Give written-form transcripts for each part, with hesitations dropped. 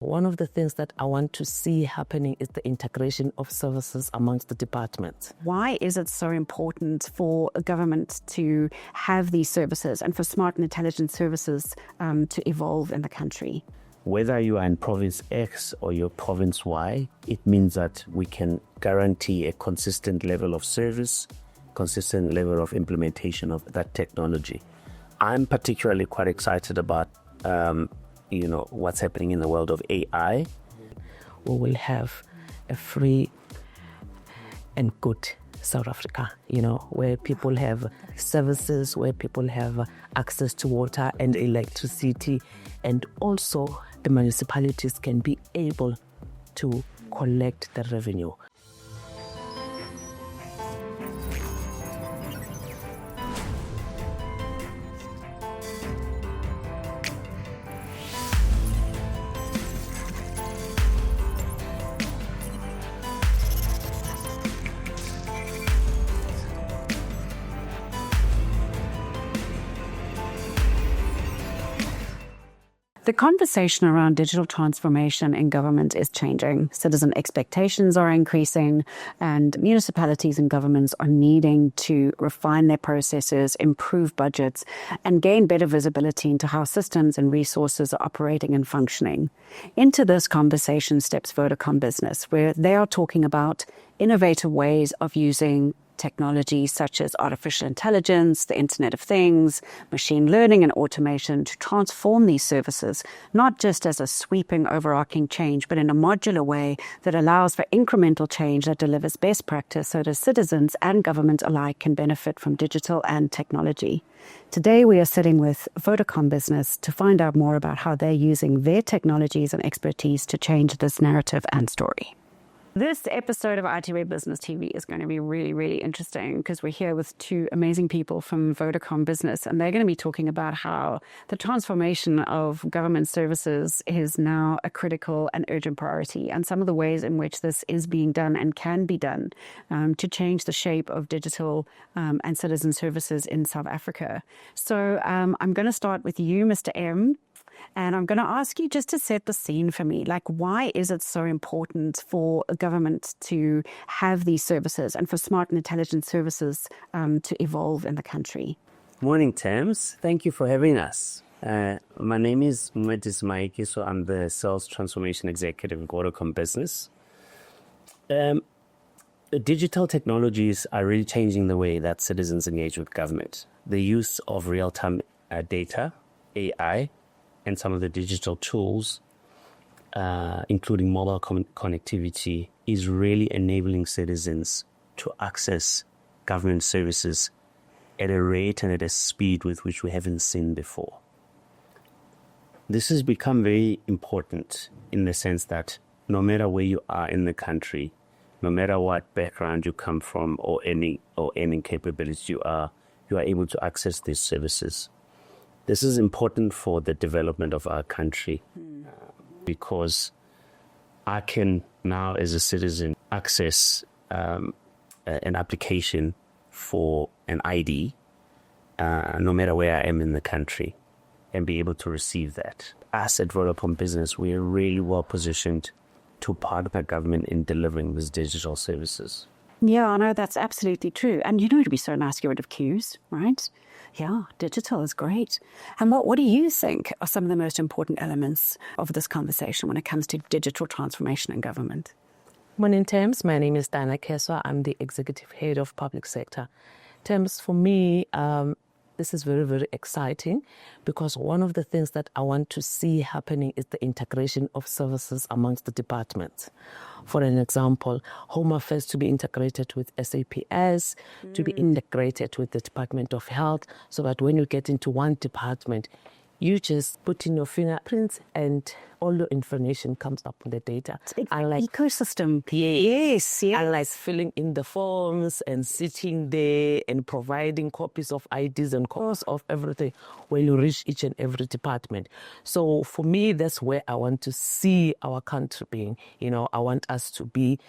One of the things that I want to see happening is the integration of services amongst the departments. Why is it so important for a government to have these services and for smart and intelligent services to evolve in the country? Whether you are in province X or you're province Y, it means that we can guarantee a consistent level of service, consistent level of implementation of that technology. I'm particularly quite excited about what's happening in the world of AI. We will have a free and good South Africa, where people have services, where people have access to water and electricity, and also the municipalities can be able to collect the revenue. The conversation around digital transformation in government is changing. Citizen expectations are increasing, and municipalities and governments are needing to refine their processes, improve budgets, and gain better visibility into how systems and resources are operating and functioning. Into this conversation steps Vodacom Business, where they are talking about innovative ways of using technology such as artificial intelligence, the Internet of Things, machine learning and automation to transform these services, not just as a sweeping overarching change, but in a modular way that allows for incremental change that delivers best practice so that citizens and government alike can benefit from digital and technology. Today we are sitting with Vodacom Business to find out more about how they're using their technologies and expertise to change this narrative and story. This episode of ITWeb Business TV is going to be really, really interesting because we're here with two amazing people from Vodacom Business, and they're going to be talking about how the transformation of government services is now a critical and urgent priority, and some of the ways in which this is being done and can be done to change the shape of digital and citizen services in South Africa. So I'm going to start with you, Mr. M. And I'm going to ask you just to set the scene for me. Like, why is it so important for a government to have these services and for smart and intelligent services to evolve in the country? Morning, Thames. Thank you for having us. My name is Mayekiso. I'm the Sales Transformation Executive at Vodacom Business. Digital technologies are really changing the way that citizens engage with government. The use of real-time data, AI, and some of the digital tools, including mobile connectivity, is really enabling citizens to access government services at a rate and at a speed with which we haven't seen before. This has become very important in the sense that no matter where you are in the country, no matter what background you come from or any capabilities you are able to access these services. This is important for the development of our country because I can now, as a citizen, access an application for an ID, no matter where I am in the country, and be able to receive that. Us at Vodacom Business, we are really well positioned to partner government in delivering these digital services. Yeah, I know that's absolutely true. And it'd be so nice to get rid of queues, right? Yeah, digital is great. And what do you think are some of the most important elements of this conversation when it comes to digital transformation in government? Morning, Thames. My name is Dinah Kheswa. I'm the Executive Head of Public Sector. Thames, for me, this is very, very exciting because one of the things that I want to see happening is the integration of services amongst the departments. For an example, Home Affairs to be integrated with SAPS, to be integrated with the Department of Health, so that when you get into one department, you just put in your fingerprints and all your information comes up on the data. It's ecosystem. Yes. Yeah. Unlike filling in the forms and sitting there and providing copies of IDs and copies of everything when you reach each and every department. So for me, that's where I want to see our country being. I want us to be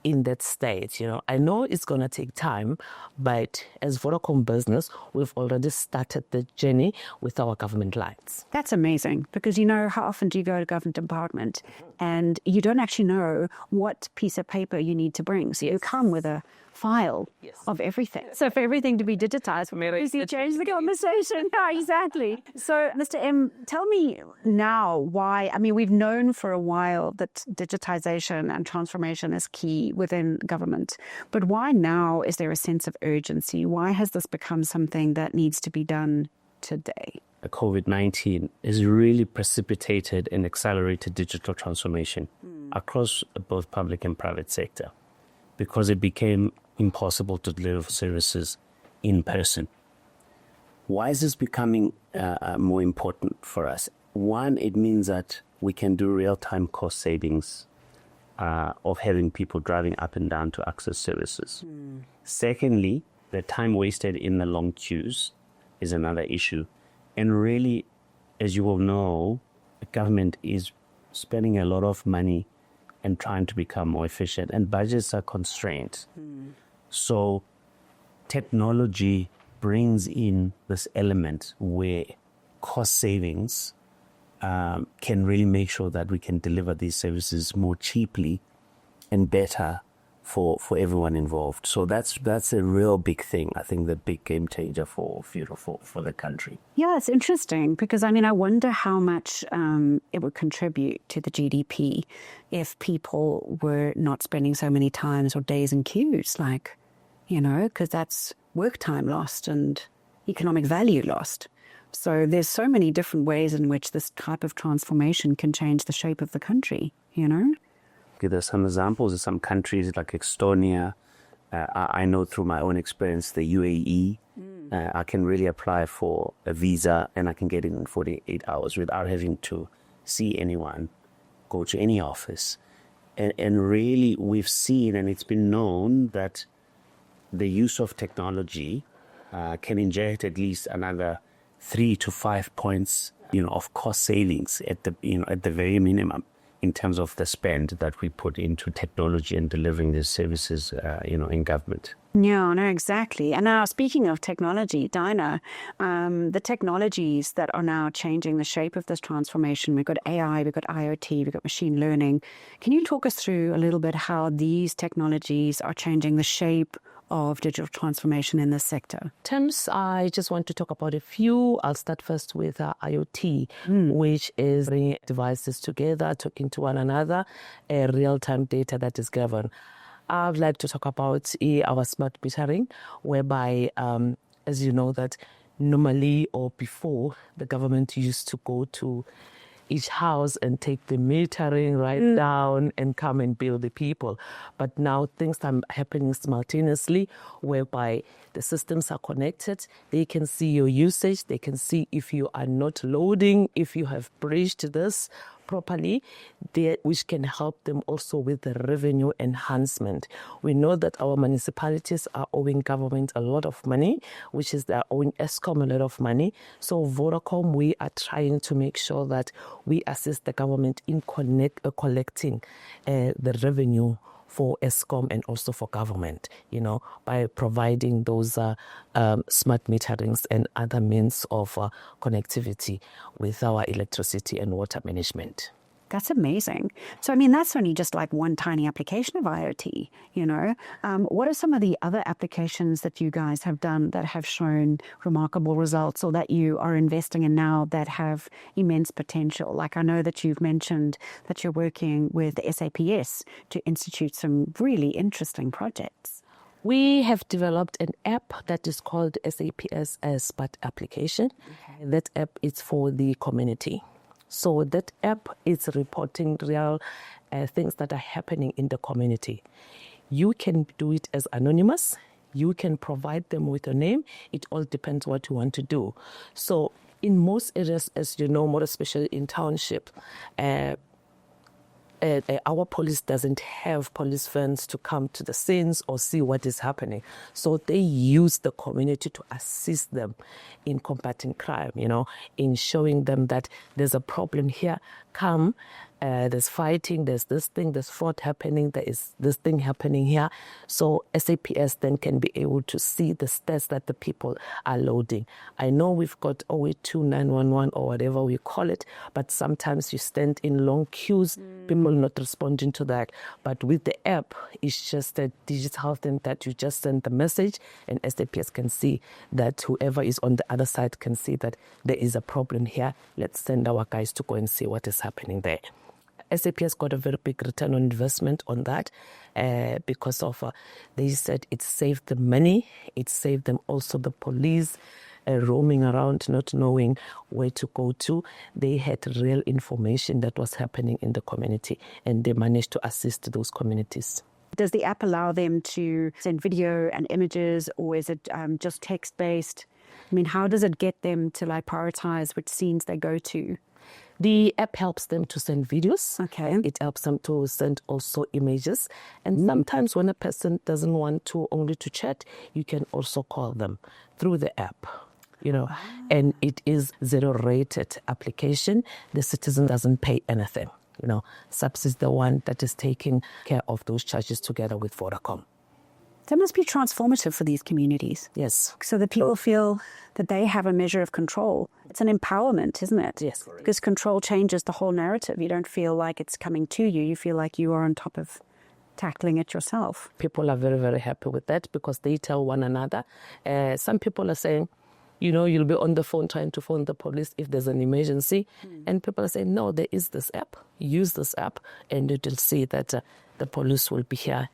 in that state. I know it's going to take time, but as Vodacom Business, we've already started the journey with our government lines. That's amazing, because how often do you go to government department and you don't actually know what piece of paper you need to bring. So you come with a file of everything. So for everything to be digitized, you change the conversation. Yeah, exactly. So Mr. M, tell me now why, we've known for a while that digitization and transformation is key within government, but why now is there a sense of urgency? Why has this become something that needs to be done today? COVID-19 has really precipitated and accelerated digital transformation across both public and private sector, because it became impossible to deliver services in person. Why is this becoming more important for us? One, it means that we can do real-time cost savings of having people driving up and down to access services. Secondly, the time wasted in the long queues is another issue. And really, as you all know, the government is spending a lot of money and trying to become more efficient, and budgets are constrained. So technology brings in this element where cost savings can really make sure that we can deliver these services more cheaply and better for everyone involved. So that's a real big thing. I think the big game changer for the country. Yeah, it's interesting because I wonder how much it would contribute to the GDP if people were not spending so many times or days in queues, because that's work time lost and economic value lost. So there's so many different ways in which this type of transformation can change the shape of the country, There's some examples of some countries like Estonia. I know through my own experience, the UAE, I can really apply for a visa and I can get it in 48 hours without having to see anyone, go to any office. And really we've seen, and it's been known, that the use of technology can inject at least another 3 to 5 points, of cost savings at the very minimum, in terms of the spend that we put into technology and delivering these services, in government. Yeah, no, exactly. And now, speaking of technology, Dinah, the technologies that are now changing the shape of this transformation, we've got AI, we've got IoT, we've got machine learning. Can you talk us through a little bit how these technologies are changing the shape of digital transformation in this sector? Terms, I just want to talk about a few. I'll start first with IoT, which is bringing devices together, talking to one another, real-time data that is governed. I'd like to talk about our smart metering, whereby, as you know, that normally or before, the government used to go to each house and take the metering right down and come and bill the people. But now things are happening simultaneously, whereby the systems are connected. They can see your usage. They can see if you are not loading, if you have breached this properly, which can help them also with the revenue enhancement. We know that our municipalities are owing government a lot of money, which is they're owing Eskom a lot of money. So Vodacom, we are trying to make sure that we assist the government in collecting the revenue for Eskom and also for government, by providing those smart meterings and other means of connectivity with our electricity and water management. That's amazing. So, that's only just like one tiny application of IoT, What are some of the other applications that you guys have done that have shown remarkable results or that you are investing in now that have immense potential? Like I know that you've mentioned that you're working with the SAPS to institute some really interesting projects. We have developed an app that is called SAPS Smart Application. Okay. That app is for the community. So that app is reporting real things that are happening in the community. You can do it as anonymous. You can provide them with a name. It all depends what you want to do. So in most areas, as you know, more especially in township, our police doesn't have police vans to come to the scenes or see what is happening. So they use the community to assist them in combating crime, in showing them that there's a problem here. Come, there's fighting, there's this thing, there's fraud happening, there is this thing happening here. So SAPS then can be able to see the stats that the people are loading. I know we've got 082 911 or whatever we call it, but sometimes you stand in long queues, people not responding to that. But with the app, it's just a digital thing that you just send the message and SAPS can see that whoever is on the other side can see that there is a problem here. Let's send our guys to go and see what is happening there. SAPS got a very big return on investment on that because of, they said it saved them money, it saved them also the police roaming around, not knowing where to go to. They had real information that was happening in the community and they managed to assist those communities. Does the app allow them to send video and images, or is it just text-based? I mean, how does it get them to like prioritize which scenes they go to? The app helps them to send videos. Okay. It helps them to send also images. And sometimes when a person doesn't want to only to chat, you can also call them through the app. And it is zero-rated application. The citizen doesn't pay anything. SAPS is the one that is taking care of those charges together with Vodacom. That must be transformative for these communities. Yes. So that people feel that they have a measure of control. It's an empowerment, isn't it? Yes. Because control changes the whole narrative. You don't feel like it's coming to you. You feel like you are on top of tackling it yourself. People are very, very happy with that because they tell one another. Some people are saying, you'll be on the phone trying to phone the police if there's an emergency. And people are saying, no, there is this app. Use this app and you'll see that the police will be here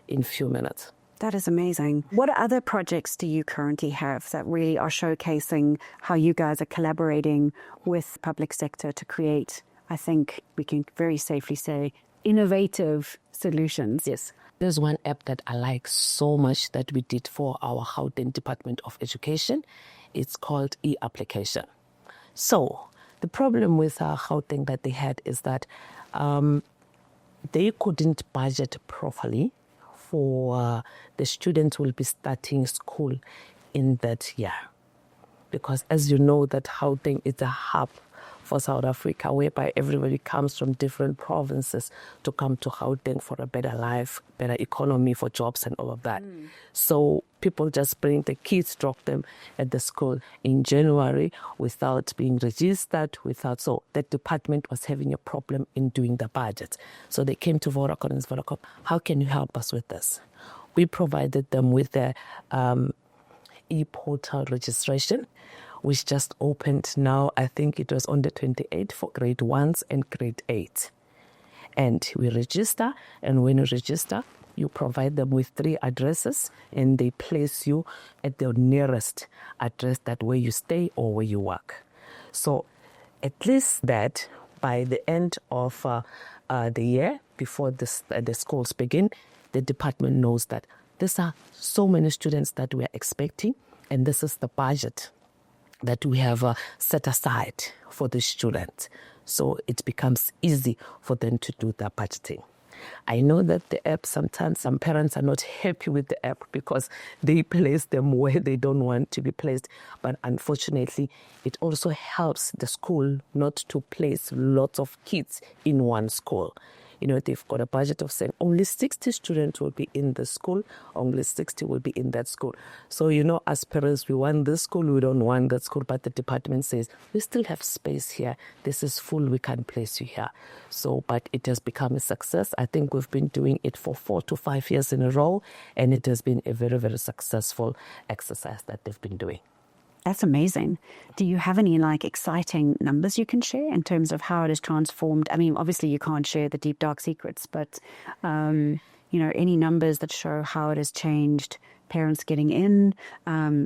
in a few minutes. That is amazing. What other projects do you currently have that really are showcasing how you guys are collaborating with public sector to create, I think we can very safely say, innovative solutions? Yes. There's one app that I like so much that we did for our Gauteng Department of Education. It's called e-application. So the problem with Gauteng that they had is that they couldn't budget properly for the students will be starting school in that year. Because as you know, that Gauteng is a hub for South Africa, whereby everybody comes from different provinces to come to Gauteng for a better life, better economy, for jobs and all of that. So people just bring the kids, drop them at the school in January without being registered, so that department was having a problem in doing the budget. So they came to Vodacom and said, Vodacom, how can you help us with this? We provided them with the e-portal registration, which just opened now. I think it was on the 28th for grade 1s and grade 8. And we register, and when you register, you provide them with 3 addresses, and they place you at the nearest address, that where you stay or where you work. So at least that by the end of the year, before the schools begin, the department knows that these are so many students that we are expecting, and this is the budget that we have set aside for the students. So it becomes easy for them to do their budgeting. I know that the app, sometimes some parents are not happy with the app because they place them where they don't want to be placed. But unfortunately, it also helps the school not to place lots of kids in one school. They've got a budget of saying only 60 students will be in the school, only 60 will be in that school. So, as parents, we want this school, we don't want that school, but the department says, we still have space here. This is full, we can't place you here. So, but it has become a success. I think we've been doing it for 4 to 5 years in a row, and it has been a very, very successful exercise that they've been doing. That's amazing. Do you have any exciting numbers you can share in terms of how it has transformed? I mean, obviously you can't share the deep dark secrets, but any numbers that show how it has changed parents getting in,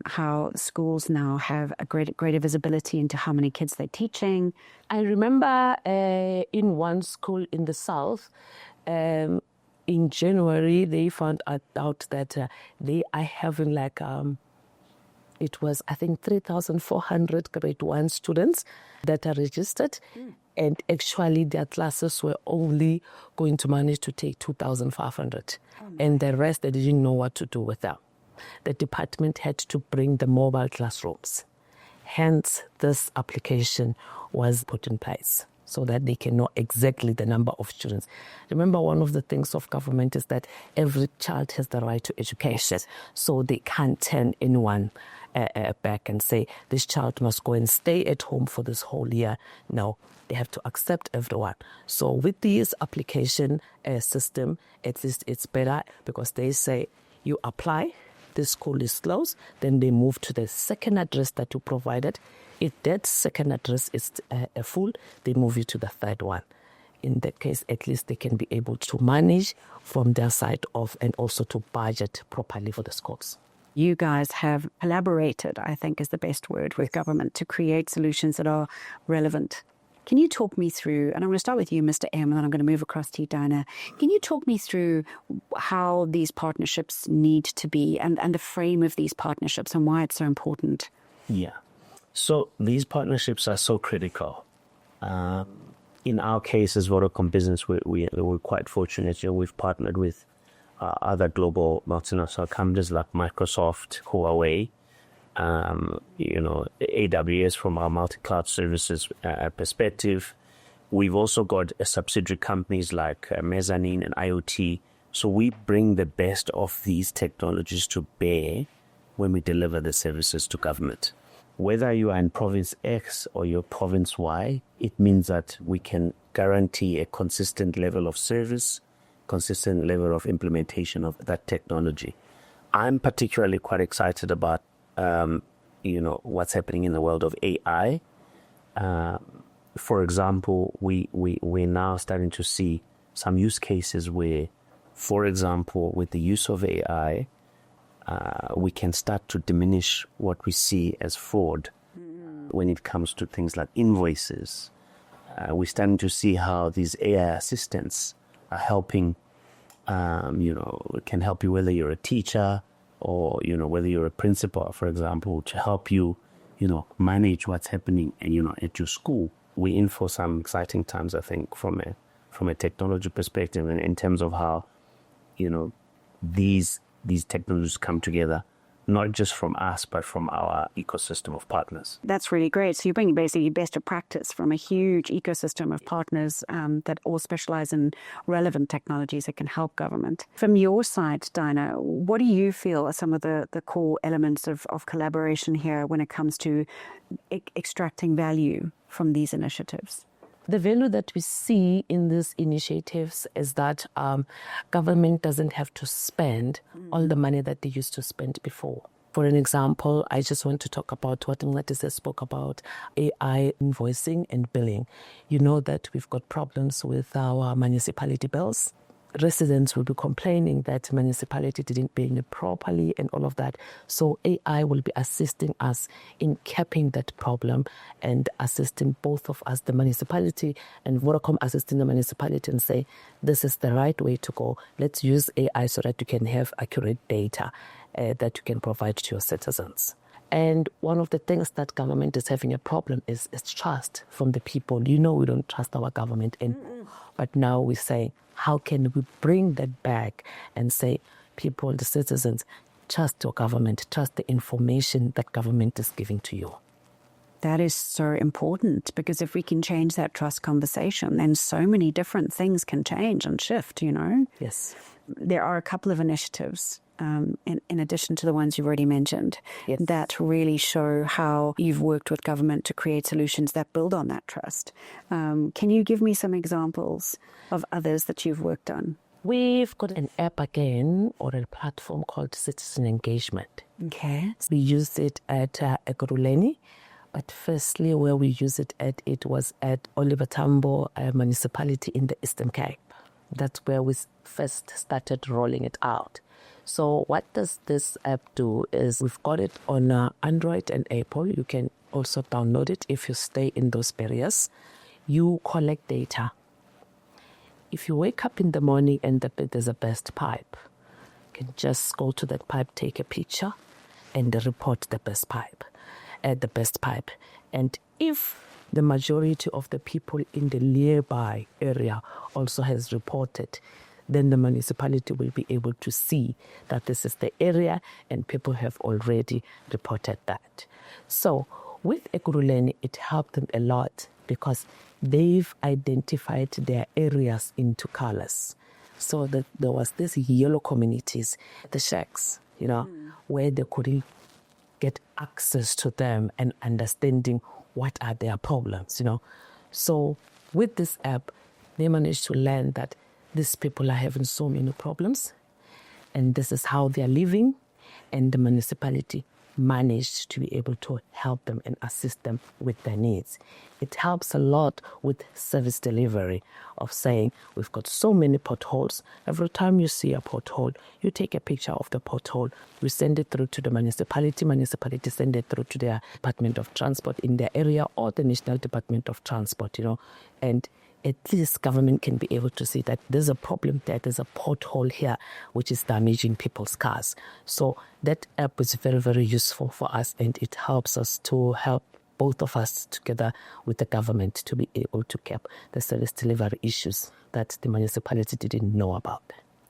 how schools now have a greater visibility into how many kids they're teaching. I remember in one school in the south, in January, they found out that they are having it was, I think, 3,400 grade 1 students that are registered. And actually, their classes were only going to manage to take 2,500. And the rest, they didn't know what to do with them. The department had to bring the mobile classrooms. Hence, this application was put in place. so that they can know exactly the number of students. Remember, one of the things of government is that every child has the right to education. So they can't turn anyone back and say, this child must go and stay at home for this whole year. No, they have to accept everyone. So with this application system, at least it's better because they say you apply, the school is closed, then they move to the second address that you provided. If that second address is full, they move you to the third one. In that case, at least they can be able to manage from their side of and also to budget properly for the schools. You guys have collaborated, I think is the best word, with government to create solutions that are relevant. Can you talk me through, and I'm going to start with you, Mr. M, and then I'm going to move across to you, Dinah. Can you talk me through how these partnerships need to be and the frame of these partnerships and why it's so important? Yeah. So these partnerships are so critical. In our case as Vodacom Business, we're quite fortunate. We've partnered with other global multinational companies like Microsoft, Huawei, AWS from our multi-cloud services perspective. We've also got subsidiary companies like Mezzanine and IoT. So we bring the best of these technologies to bear when we deliver the services to government. Whether you are in province X or you're province Y, it means that we can guarantee a consistent level of service, consistent level of implementation of that technology. I'm particularly quite excited about, what's happening in the world of AI. For example, we're now starting to see some use cases where, for example, with the use of AI, we can start to diminish what we see as fraud when it comes to things like invoices. We're starting to see how these AI assistants are helping, can help you whether you're a teacher or, whether you're a principal, for example, to help you, manage what's happening and, at your school. We're in for some exciting times, I think, from a technology perspective and in terms of how, these technologies come together, not just from us, but from our ecosystem of partners. That's really great. So you're bringing basically best of practice from a huge ecosystem of partners that all specialize in relevant technologies that can help government. From your side, Dinah, what do you feel are some of the core elements of collaboration here when it comes to extracting value from these initiatives? The value that we see in these initiatives is that government doesn't have to spend all the money that they used to spend before. For an example, I just want to talk about what Mncedisio spoke about, AI invoicing and billing. You know that we've got problems with our municipality bills. Residents will be complaining that municipality didn't pay me properly and all of that. So AI will be assisting us in capping that problem and assisting both of us, the municipality and Vodacom assisting the municipality and say, this is the right way to go. Let's use AI so that you can have accurate data that you can provide to your citizens. And one of the things that government is having a problem is trust from the people. We don't trust our government anymore. But now we say, how can we bring that back and say, people, the citizens, trust your government, trust the information that government is giving to you. That is so important because if we can change that trust conversation, then so many different things can change and shift, Yes. There are a couple of initiatives in addition to the ones you've already mentioned, yes, that really show how you've worked with government to create solutions that build on that trust. Can you give me some examples of others that you've worked on? We've got an app again, or a platform called Citizen Engagement. Okay. We used it at Ekurhuleni, but firstly where we used it at, it was at Oliver Tambo municipality in the Eastern Cape. That's where we first started rolling it out. So what does this app do is we've got it on Android and Apple. You can also download it if you stay in those areas. You collect data. If you wake up in the morning and there's a burst pipe, you can just go to that pipe, take a picture, and report the burst pipe. And if the majority of the people in the nearby area also has reported, then the municipality will be able to see that this is the area and people have already reported that. So with Ekurhuleni, it helped them a lot because they've identified their areas into colors. So that there was this yellow communities, the shacks, where they could get access to them and understanding what are their problems, So with this app, they managed to learn that these people are having so many problems and this is how they are living, and the municipality managed to be able to help them and assist them with their needs. It helps a lot with service delivery of saying, we've got so many potholes. Every time you see a pothole, you take a picture of the pothole, you send it through to the municipality send it through to their Department of Transport in their area or the National Department of Transport, and at least government can be able to see that there's a problem there, there's a pothole here which is damaging people's cars. So that app is very, very useful for us, and it helps us to help both of us together with the government to be able to cap the service delivery issues that the municipality didn't know about.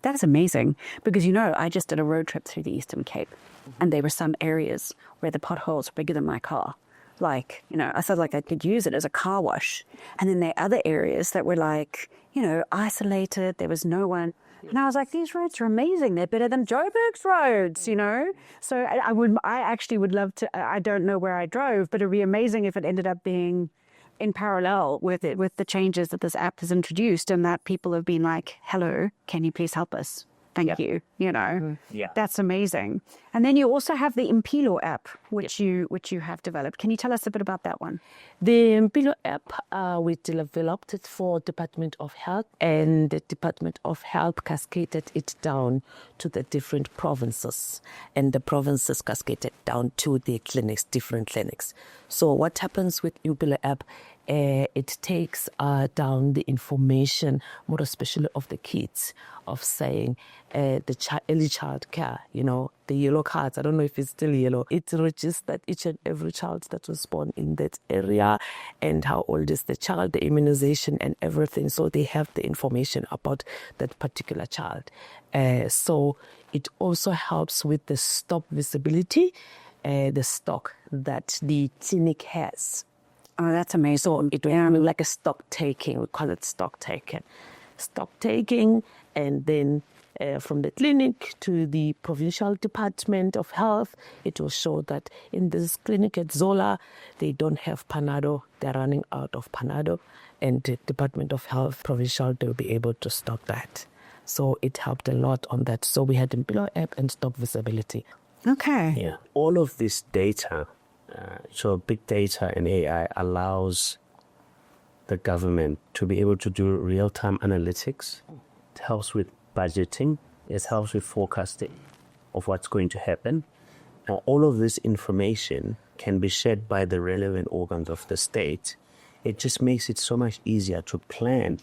That's amazing because, I just did a road trip through the Eastern Cape and there were some areas where the potholes were bigger than my car. Like, I felt like I could use it as a car wash. And then there are other areas that were isolated. There was no one. And I was like, these roads are amazing. They're better than Joburg's roads, So I actually would love to, I don't know where I drove, but it'd be amazing if it ended up being in parallel with the changes that this app has introduced, and that people have been like, hello, can you please help us? Thank you. Yeah. That's amazing. And then you also have the Impilo app, which you have developed. Can you tell us a bit about that one? The Impilo app, we developed it for Department of Health, and the Department of Health cascaded it down to the different provinces, and the provinces cascaded down to the clinics, different clinics. So what happens with Impilo app? It takes down the information, more especially of the kids, of saying the early child care, the yellow cards. I don't know if it's still yellow. It registers each and every child that was born in that area and how old is the child, the immunization and everything. So they have the information about that particular child. So it also helps with the stop visibility, the stock that the clinic has. Oh, that's amazing. So it will be like a stock taking. We call it stock taking. Stock taking, and then from the clinic to the provincial Department of Health, it will show that in this clinic at Zola, they don't have Panado. They're running out of Panado. And the Department of Health provincial, they'll be able to stock that. So it helped a lot on that. So we had Impilo app and stock visibility. Okay. Yeah. All of this data, so big data and AI allows the government to be able to do real-time analytics. It helps with budgeting. It helps with forecasting of what's going to happen. Now, all of this information can be shared by the relevant organs of the state. It just makes it so much easier to plan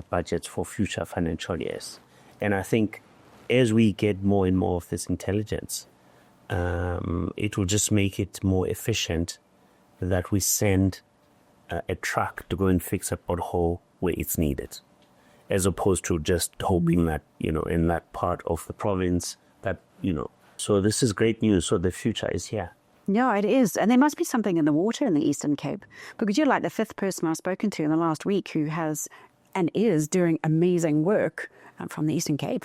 budgets for future financial years. And I think as we get more and more of this intelligence, it will just make it more efficient that we send a truck to go and fix a pothole where it's needed, as opposed to just hoping that, in that part of the province that, So this is great news. So the future is here. Yeah, it is. And there must be something in the water in the Eastern Cape, because you're like the fifth person I've spoken to in the last week who has and is doing amazing work from the Eastern Cape.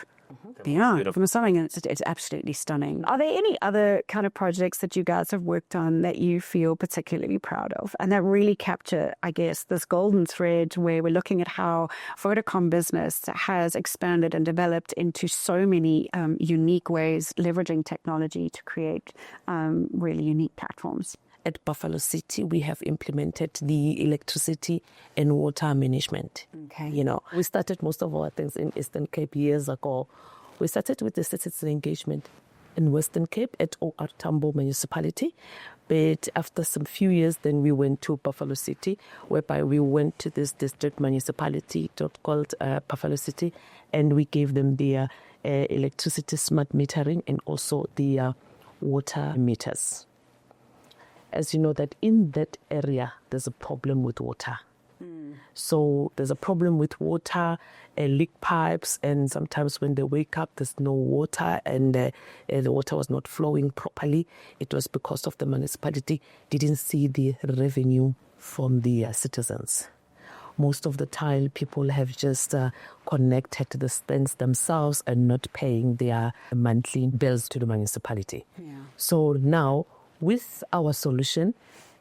Yeah, from something, it's absolutely stunning. Are there any other kind of projects that you guys have worked on that you feel particularly proud of and that really capture, I guess, this golden thread where we're looking at how Vodacom Business has expanded and developed into so many unique ways, leveraging technology to create really unique platforms? At Buffalo City, we have implemented the electricity and water management. Okay. We started most of our things in Eastern Cape years ago. We started with the citizen engagement in Western Cape at OR Tambo Municipality. But after some few years, then we went to Buffalo City, whereby we went to this district municipality called Buffalo City, and we gave them their electricity smart metering and also the water meters. As you know, that in that area, there's a problem with water. So there's a problem with water, leak pipes, and sometimes when they wake up, there's no water, and the water was not flowing properly. It was because of the municipality didn't see the revenue from the citizens. most of the time people have just connected the spends themselves and not paying their monthly bills to the municipality. Yeah. So now, with our solution,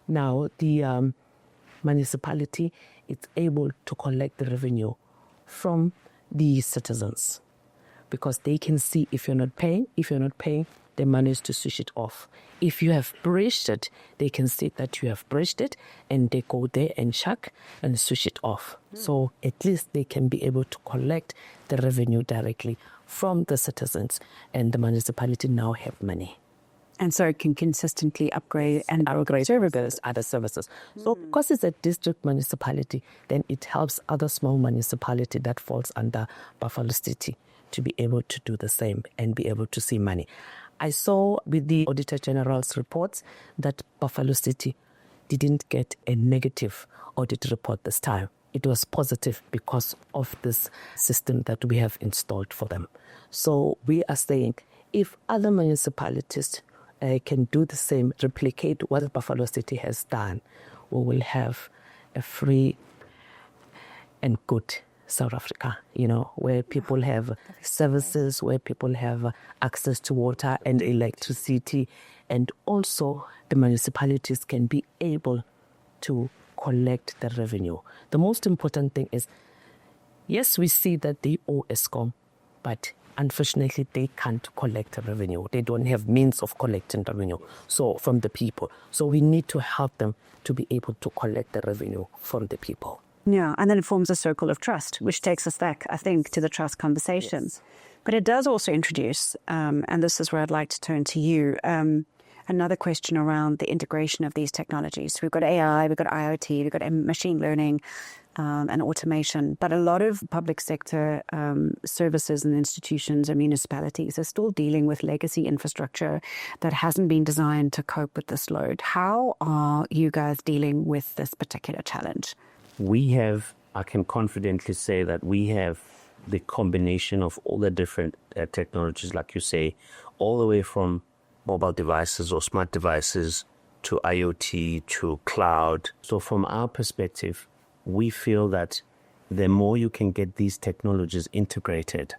now the municipality is able to collect the revenue from the citizens, because they can see if you're not paying. If you're not paying, they manage to switch it off. If you have breached it, they can see that you have breached it, and they go there and check and switch it off. So at least they can be able to collect the revenue directly from the citizens, and the municipality now have money. And so it can consistently upgrade and upgrade services. Other services. So because it's a district municipality, then it helps other small municipality that falls under Buffalo City to be able to do the same and be able to see money. I saw with the Auditor General's reports that Buffalo City didn't get a negative audit report this time. It was positive because of this system that we have installed for them. So we are saying if other municipalities can do the same, replicate what Buffalo City has done, we will have a free and good South Africa, where people have services, where people have access to water and electricity, and also the municipalities can be able to collect the revenue. The most important thing is, yes, we see that they owe Eskom, but unfortunately they can't collect the revenue. They don't have means of collecting revenue from the people. So we need to help them to be able to collect the revenue from the people. Yeah, and then it forms a circle of trust, which takes us back, I think, to the trust conversation. Yes. But it does also introduce, and this is where I'd like to turn to you, another question around the integration of these technologies. We've got AI, we've got IoT, we've got machine learning and automation, but a lot of public sector services and institutions and municipalities are still dealing with legacy infrastructure that hasn't been designed to cope with this load. How are you guys dealing with this particular challenge? I can confidently say that we have the combination of all the different technologies, like you say, all the way from mobile devices or smart devices to IoT to cloud. So from our perspective, we feel that the more you can get these technologies integrated,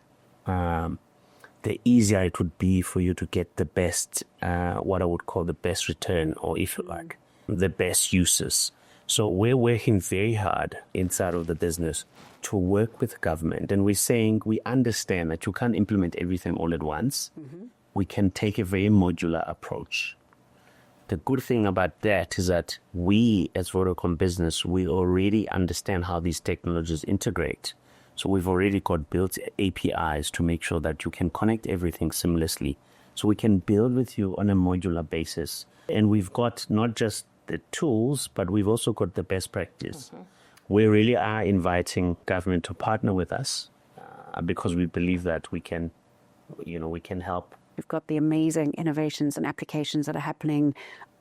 the easier it would be for you to get the best, what I would call the best return, or if you like, the best uses. So we're working very hard inside of the business to work with government. And we're saying we understand that you can't implement everything all at once. Mm-hmm. We can take a very modular approach. The good thing about that is that we, as Vodacom Business, we already understand how these technologies integrate. So we've already got built APIs to make sure that you can connect everything seamlessly. So we can build with you on a modular basis. And we've got not just the tools, but we've also got the best practice. Mm-hmm. We really are inviting government to partner with us because we believe that we can help. We've got the amazing innovations and applications that are happening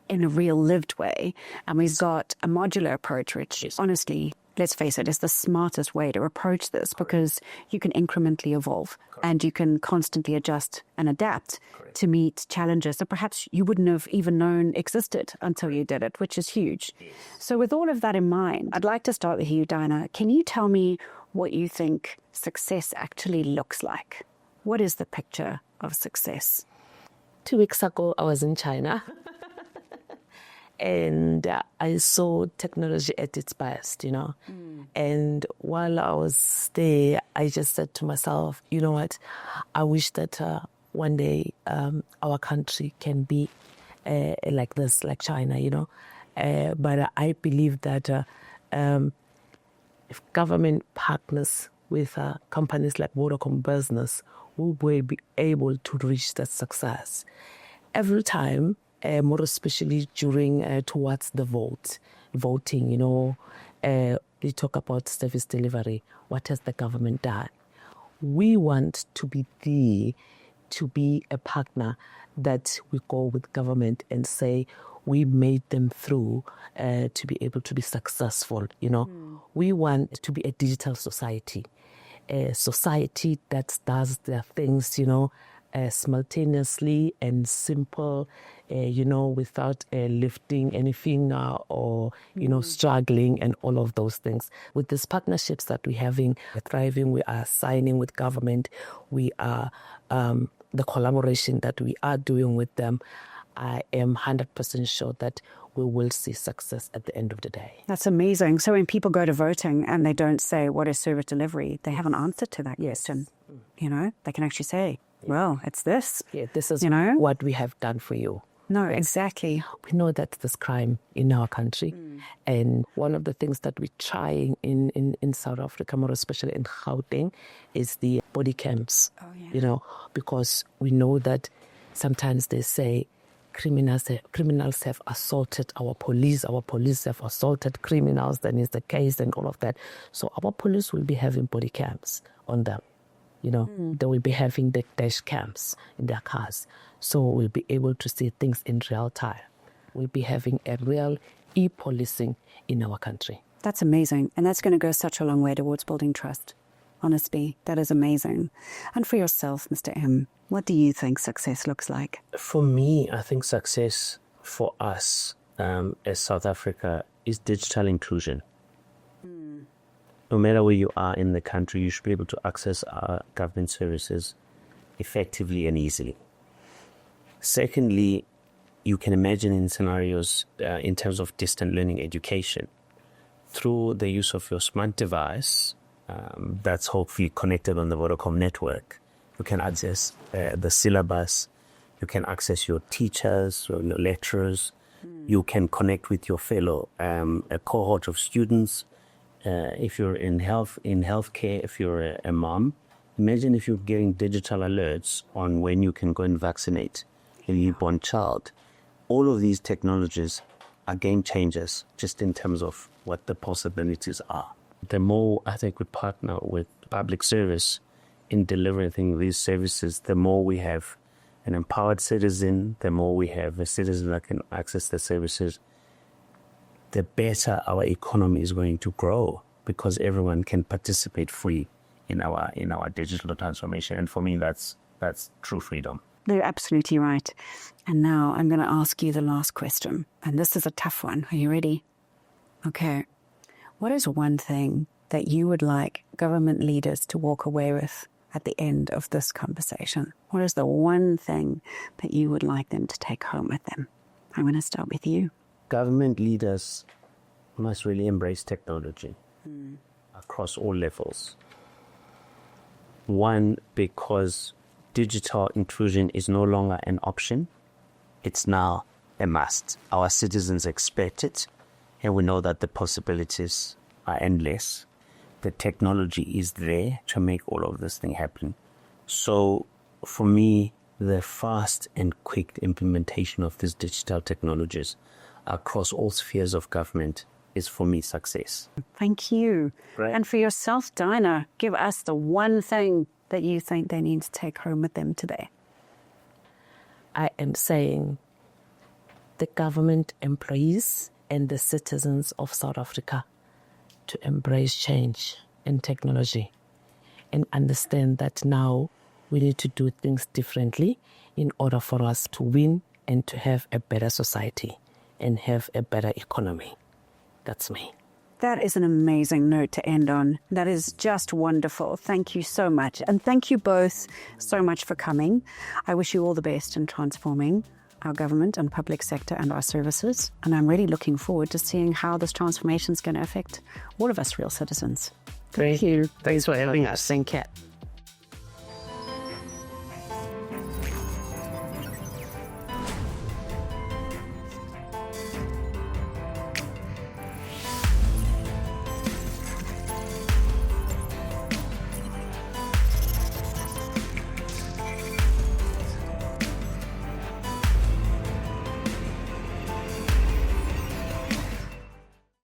in a real lived way. And we've got a modular approach, which honestly, let's face it, is the smartest way to approach this. Correct. Because you can incrementally evolve. Correct. And you can constantly adjust and adapt. Correct. To meet challenges that perhaps you wouldn't have even known existed until you did it, which is huge. Yes. So with all of that in mind, I'd like to start with you, Dinah. Can you tell me what you think success actually looks like? What is the picture of success? 2 weeks ago, I was in China. And I saw technology at its best, And while I was there, I just said to myself, you know what? I wish that one day our country can be like this, like China, But I believe that if government partners with companies like Vodacom Business, we will be able to reach that success. Every time, more especially during towards the voting, we talk about service delivery. What has the government done? We want to be a partner that we go with government and say we made them through to be able to be successful. We want to be a digital society. A society that does their things, simultaneously and simple, without lifting any finger or, struggling and all of those things. With these partnerships that we're having, we're thriving, we are signing with government, we are, the collaboration that we are doing with them, I am 100% sure that we will see success at the end of the day. That's amazing. So when people go to voting and they don't say, what is service delivery? They have an answer to that question. They can actually say, well, it's this. Yeah, this is what we have done for you. No, exactly. We know that there's crime in our country. And one of the things that we're trying in South Africa, more especially in Gauteng, is the body cams. Oh, yeah. Because we know that sometimes they say criminals have assaulted our police have assaulted criminals, then is the case and all of that. So our police will be having body cams on them. They will be having the dash cams in their cars. So we'll be able to see things in real time. We'll be having a real e-policing in our country. That's amazing. And that's going to go such a long way towards building trust. Honestly, that is amazing. And for yourself, Mr. M, what do you think success looks like? For me, I think success for us as South Africa is digital inclusion. No matter where you are in the country, you should be able to access our government services effectively and easily. Secondly, you can imagine in scenarios in terms of distant learning education, through the use of your smart device that's hopefully connected on the Vodacom network, you can access the syllabus, you can access your teachers, your lecturers, you can connect with your fellow a cohort of students. If you're in healthcare, if you're a mom, imagine if you're getting digital alerts on when you can go and vaccinate a newborn child. All of these technologies are game changers just in terms of what the possibilities are. The more I think we partner with public service in delivering these services, the more we have an empowered citizen, the more we have a citizen that can access the services, the better our economy is going to grow, because everyone can participate free in our digital transformation. And for me, that's true freedom. You're absolutely right. And now I'm going to ask you the last question. And this is a tough one. Are you ready? Okay. What is one thing that you would like government leaders to walk away with at the end of this conversation? What is the one thing that you would like them to take home with them? I'm going to start with you. Government leaders must really embrace technology across all levels. One, because digital inclusion is no longer an option. It's now a must. Our citizens expect it, and we know that the possibilities are endless. The technology is there to make all of this thing happen. So for me, the fast and quick implementation of these digital technologies across all spheres of government is, for me, success. Thank you. Right. And for yourself, Dinah, give us the one thing that you think they need to take home with them today. I am saying the government employees and the citizens of South Africa to embrace change and technology and understand that now we need to do things differently in order for us to win and to have a better society and have a better economy. That's me. That is an amazing note to end on. That is just wonderful. Thank you so much. And thank you both so much for coming. I wish you all the best in transforming our government and public sector and our services. And I'm really looking forward to seeing how this transformation is going to affect all of us real citizens. Thank you. Thanks for having us. Thank you.